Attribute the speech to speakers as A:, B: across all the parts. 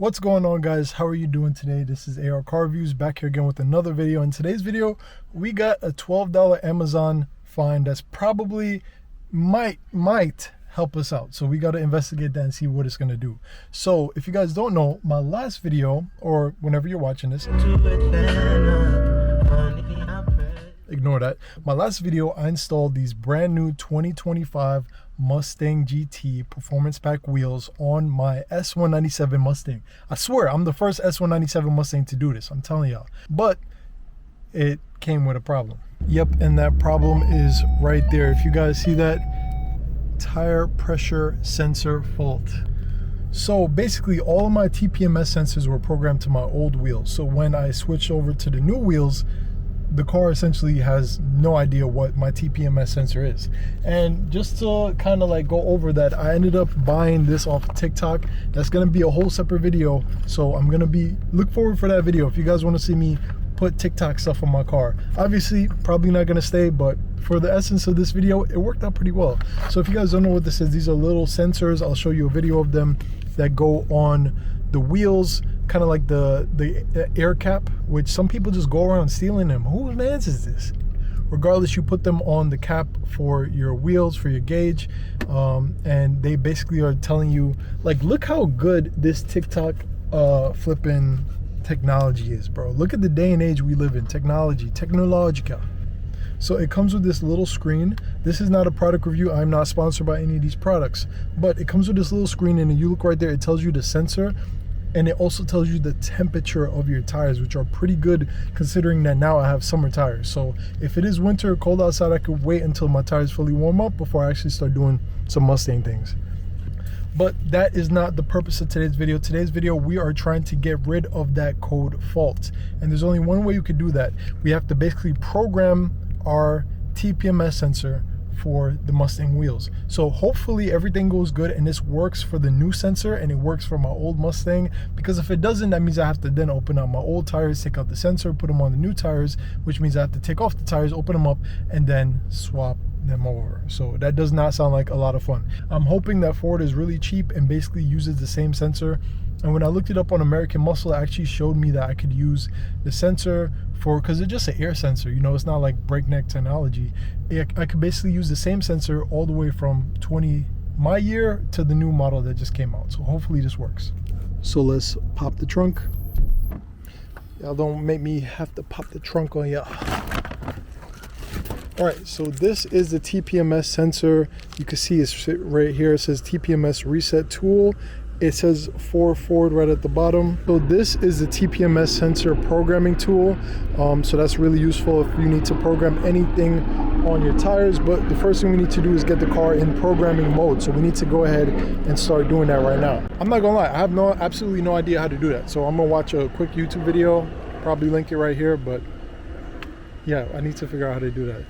A: What's going on, guys? How are you doing today? This is AR Car Reviews back here again with another video. In today's video, we got a $12 Amazon find that's probably might help us out. So we got to investigate that and see what it's going to do. So if you guys don't know, my last video, or whenever you're watching this, ignore that. My last video, I installed these brand new 2025 Mustang GT Performance Pack wheels on my S197 Mustang. I swear, I'm the first S197 Mustang to do this. I'm telling y'all. But it came with a problem. Yep, and that problem is right there. If you guys see that, tire pressure sensor fault. So basically, all of my TPMS sensors were programmed to my old wheels. So when I switched over to the new wheels, the car essentially has no idea what my TPMS sensor is. And just to kind of like go over that, I ended up buying this off TikTok. That's gonna be a whole separate video. So I'm gonna look forward for that video if you guys want to see me put TikTok stuff on my car. Obviously, probably not gonna stay, but for the essence of this video, it worked out pretty well. So if you guys don't know what this is, these are little sensors. I'll show you a video of them that go on the wheels, kind of like the air cap, which some people just go around stealing them. Whose man's is this? Regardless, you put them on the cap for your wheels, for your gauge, and they basically are telling you, like, look how good this TikTok flipping technology is, bro. Look at the day and age we live in. Technologica. So it comes with this little screen. This is not a product review. I'm not sponsored by any of these products, but it comes with this little screen, and you look right there, it tells you the sensor, and it also tells you the temperature of your tires, which are pretty good considering that now I have summer tires. So if it is winter, cold outside, I could wait until my tires fully warm up before I actually start doing some Mustang things. But that is not the purpose of today's video. Today's video, we are trying to get rid of that code fault. And there's only one way you could do that. We have to basically program our TPMS sensor for the Mustang wheels. So hopefully everything goes good and this works for the new sensor and it works for my old Mustang, because if it doesn't, that means I have to then open up my old tires, take out the sensor, put them on the new tires, which means I have to take off the tires, open them up, and then swap them over. So that does not sound like a lot of fun. I'm hoping that Ford is really cheap and basically uses the same sensor. And when I looked it up on American Muscle, it actually showed me that I could use the sensor because it's just an air sensor, you know, it's not like breakneck technology. I could basically use the same sensor all the way from my year to the new model that just came out. So hopefully this works. So let's pop the trunk. Y'all don't make me have to pop the trunk on y'all. All right, so this is the TPMS sensor. You can see it's right here. It says TPMS reset tool. It says for Ford right at the bottom. So this is the TPMS sensor programming tool. So that's really useful if you need to program anything on your tires. But the first thing we need to do is get the car in programming mode. So we need to go ahead and start doing that right now. I'm not gonna lie, I have absolutely no idea how to do that. So I'm gonna watch a quick YouTube video, probably link it right here. But yeah, I need to figure out how to do that.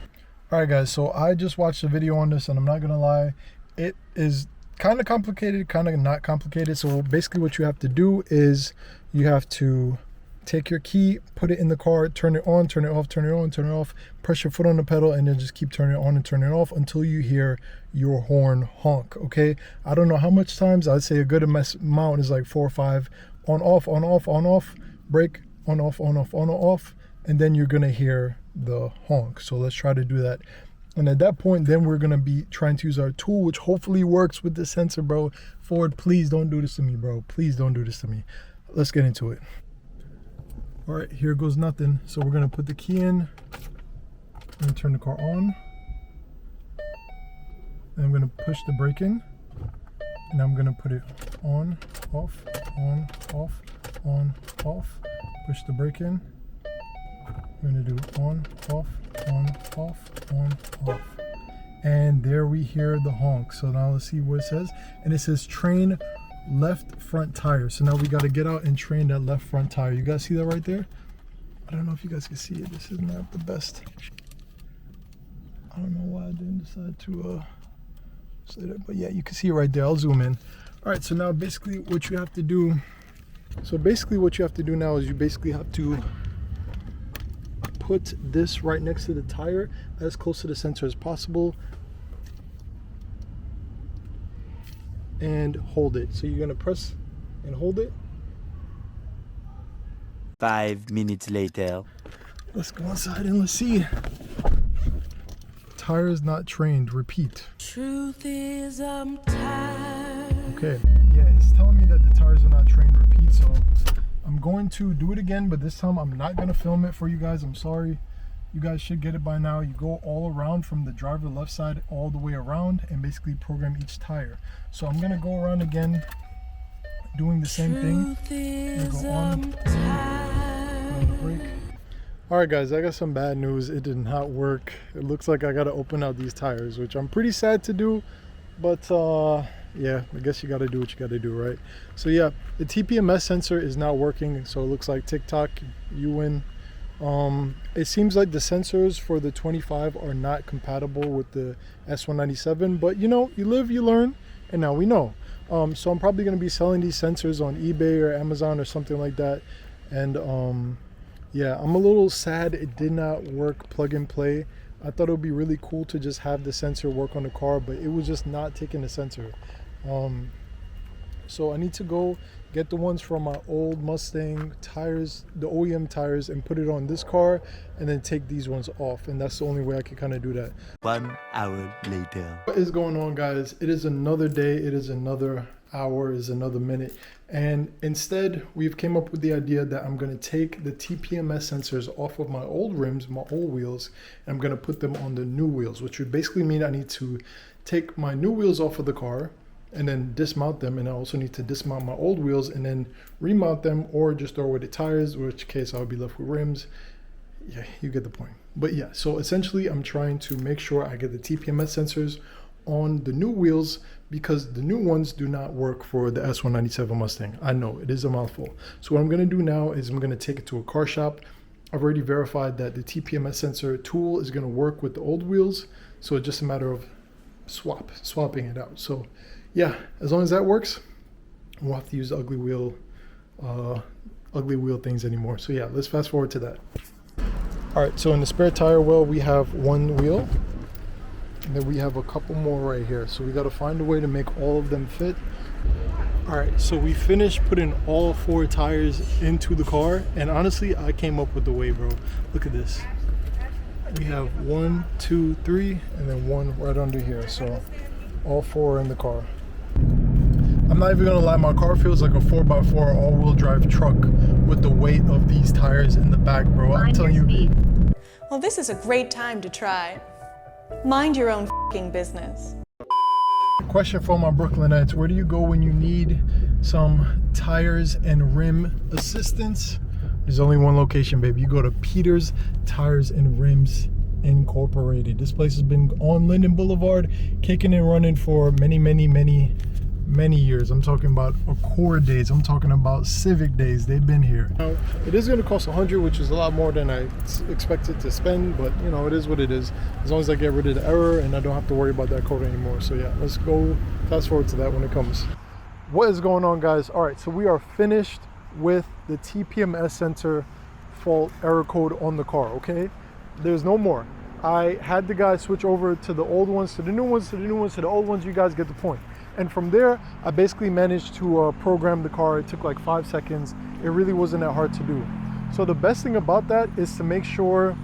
A: All right, guys, so I just watched a video on this, and I'm not gonna lie, it is kind of complicated, kind of not complicated. So basically what you have to do is you have to take your key, put it in the car, turn it on, turn it off, turn it on, turn it off, press your foot on the pedal, and then just keep turning it on and turning it off until you hear your horn honk. Okay, I don't know how much times. I'd say a good amount is like 4 or 5. On off, on off, on off, brake, on off, on off, on off, and then you're gonna hear the honk. So let's try to do that. And at that point, then we're gonna be trying to use our tool, which hopefully works with the sensor, bro. Ford, please don't do this to me, bro. Please don't do this to me. Let's get into it. All right, here goes nothing. So we're gonna put the key in and turn the car on. And I'm gonna push the brake in, and I'm gonna put it on, off, on, off, on, off. Push the brake in. We're gonna do on, off, on, off, on, off. And there we hear the honk. So now let's see what it says. And it says train left front tire. So now we gotta get out and train that left front tire. You guys see that right there? I don't know if you guys can see it. This is not the best. I don't know why I didn't decide to say that, but yeah, you can see it right there. I'll zoom in. All right, so now basically what you have to do, now is you basically have to put this right next to the tire, as close to the sensor as possible, and hold it. So you're gonna press and hold it,
B: 5 minutes later.
A: Let's go inside and let's see. Tires not trained. Repeat.
C: Truth is, I'm tired.
A: Okay. Yeah, it's telling me that the tires are not trained. Repeat. So I'm going to do it again, but this time I'm not going to film it for you guys. I'm sorry. You guys should get it by now. You go all around from the driver left side all the way around and basically program each tire. So I'm going to go around again doing the same thing. And go on the brake. Alright guys, I got some bad news. It did not work. It looks like I got to open out these tires, which I'm pretty sad to do. But yeah, I guess you got to do what you got to do, right? So yeah, the TPMS sensor is not working. So it looks like TikTok, you win. It seems like the sensors for the 25 are not compatible with the S197. But you know, you live, you learn. And now we know. So I'm probably going to be selling these sensors on eBay or Amazon or something like that. And yeah, I'm a little sad it did not work plug and play. I thought it would be really cool to just have the sensor work on the car, but it was just not taking the sensor. So I need to go get the ones from my old Mustang tires, the OEM tires, and put it on this car and then take these ones off. And that's the only way I can kind of do that.
B: 1 hour later.
A: What is going on, guys? It is another day. It is another hour, is another minute. And instead, we've came up with the idea that I'm going to take the TPMS sensors off of my old rims, my old wheels, and I'm going to put them on the new wheels, which would basically mean I need to take my new wheels off of the car and then dismount them, and I also need to dismount my old wheels and then remount them, or just throw away the tires, in which case I'll be left with rims. Yeah, you get the point. But yeah, so essentially I'm trying to make sure I get the TPMS sensors on the new wheels, because the new ones do not work for the S197 Mustang. I know it is a mouthful. So what I'm going to do now is I'm going to take it to a car shop. I've already verified that the TPMS sensor tool is going to work with the old wheels, so it's just a matter of swapping it out. So yeah, as long as that works, I won't have to use the ugly wheel things anymore. So yeah, let's fast forward to that. All right, so in the spare tire well, we have one wheel, and then we have a couple more right here. So we got to find a way to make all of them fit. All right, so we finished putting all 4 tires into the car, and honestly, I came up with the way, bro. Look at this. We have 1, 2, 3, and then 1 right under here. So all 4 are in the car. I'm not even gonna lie, my car feels like a 4x4 all-wheel drive truck with the weight of these tires in the back, bro. I'm telling you.
D: Well, this is a great time to try. Mind your own f***ing business.
A: Question for my Brooklynites: where do you go when you need some tires and rim assistance? There's only one location, baby. You go to Peter's Tires and Rims Incorporated. This place has been on Linden Boulevard, kicking and running for many years. I'm talking about Accord days. I'm talking about Civic days. They've been here. Now, it is going to cost $100, which is a lot more than I expected to spend, but you know, it is what it is. As long as I get rid of the error and I don't have to worry about that code anymore. So yeah, let's go fast forward to that when it comes. What is going on, guys? All right, so we are finished with the TPMS sensor fault error code on the car. Okay, there's no more. I had the guy switch over to the old ones, to the new ones, to the new ones, to the old ones. You guys get the point. And from there, I basically managed to program the car. It took like 5 seconds. It really wasn't that hard to do. So the best thing about that is to make sure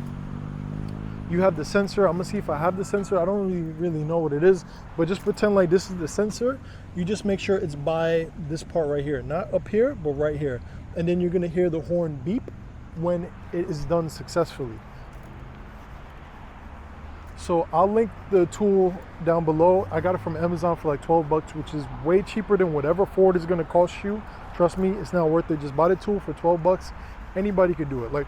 A: you have the sensor. I'm gonna see if I have the sensor. I don't really know what it is, but just pretend like this is the sensor. You just make sure it's by this part right here, not up here, but right here. And then you're gonna hear the horn beep when it is done successfully. So I'll link the tool down below. I got it from Amazon for like 12 bucks, which is way cheaper than whatever Ford is gonna cost you. Trust me, it's not worth it. Just buy the tool for 12 bucks. Anybody could do it. Like,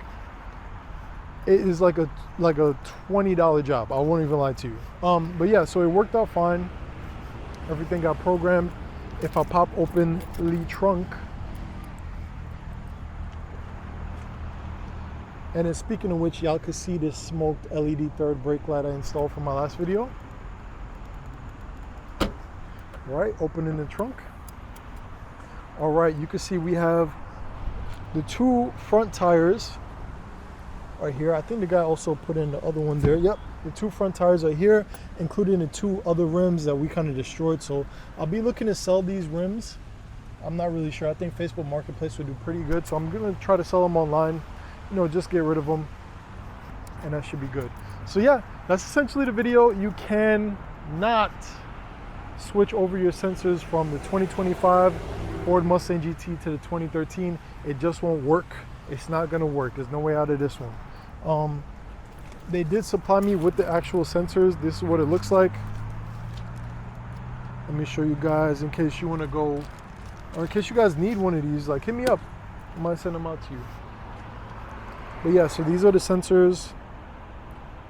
A: it is like a $20 job. I won't even lie to you. But yeah, so it worked out fine. Everything got programmed. If I pop open the trunk, and then speaking of which, y'all could see this smoked LED third brake light I installed from my last video. All right, opening the trunk. All right, you can see we have the 2 front tires right here. I think the guy also put in the other one there. Yep, the 2 front tires are here, including the 2 other rims that we kind of destroyed. So I'll be looking to sell these rims I'm not really sure. I think Facebook Marketplace would do pretty good, so I'm gonna try to sell them online, you know, just get rid of them, and that should be good. So yeah, that's essentially the video. You can not switch over your sensors from the 2025 Ford Mustang GT to the 2013. It just won't work. It's not gonna work. There's no way out of this one. They did supply me with the actual sensors. This is what it looks like. Let me show you guys in case you want to go, or in case you guys need one of these, like hit me up. I might send them out to you. But yeah, so these are the sensors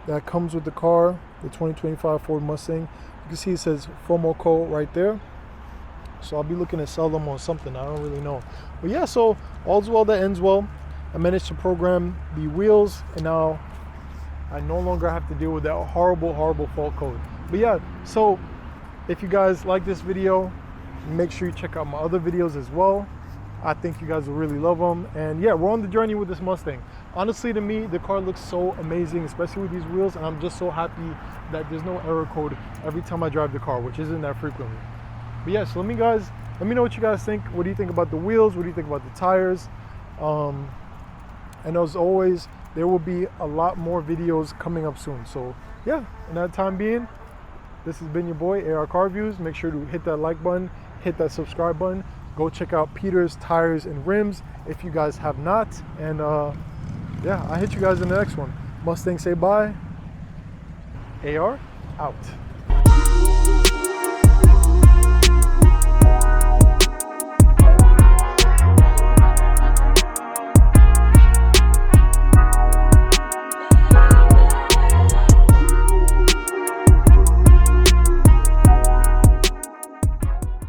A: that comes with the car, the 2025 Ford Mustang. You can see it says FOMO code right there. So I'll be looking to sell them on something. I don't really know. But yeah, so all's well that ends well. I managed to program the wheels, and now I no longer have to deal with that horrible fault code. But yeah, so if you guys like this video, make sure you check out my other videos as well. I think you guys will really love them. And yeah, we're on the journey with this Mustang. Honestly, to me, the car looks so amazing, especially with these wheels, and I'm just so happy that there's no error code every time I drive the car, which isn't that frequently. But yeah, so let me know what you guys think. What do you think about the wheels? What do you think about the tires? And as always, there will be a lot more videos coming up soon. So yeah, in that time being, this has been your boy, AR Car Reviews. Make sure to hit that like button, hit that subscribe button. Go check out Peter's Tires and Rims if you guys have not. And yeah, I'll hit you guys in the next one. Mustang say bye. AR out.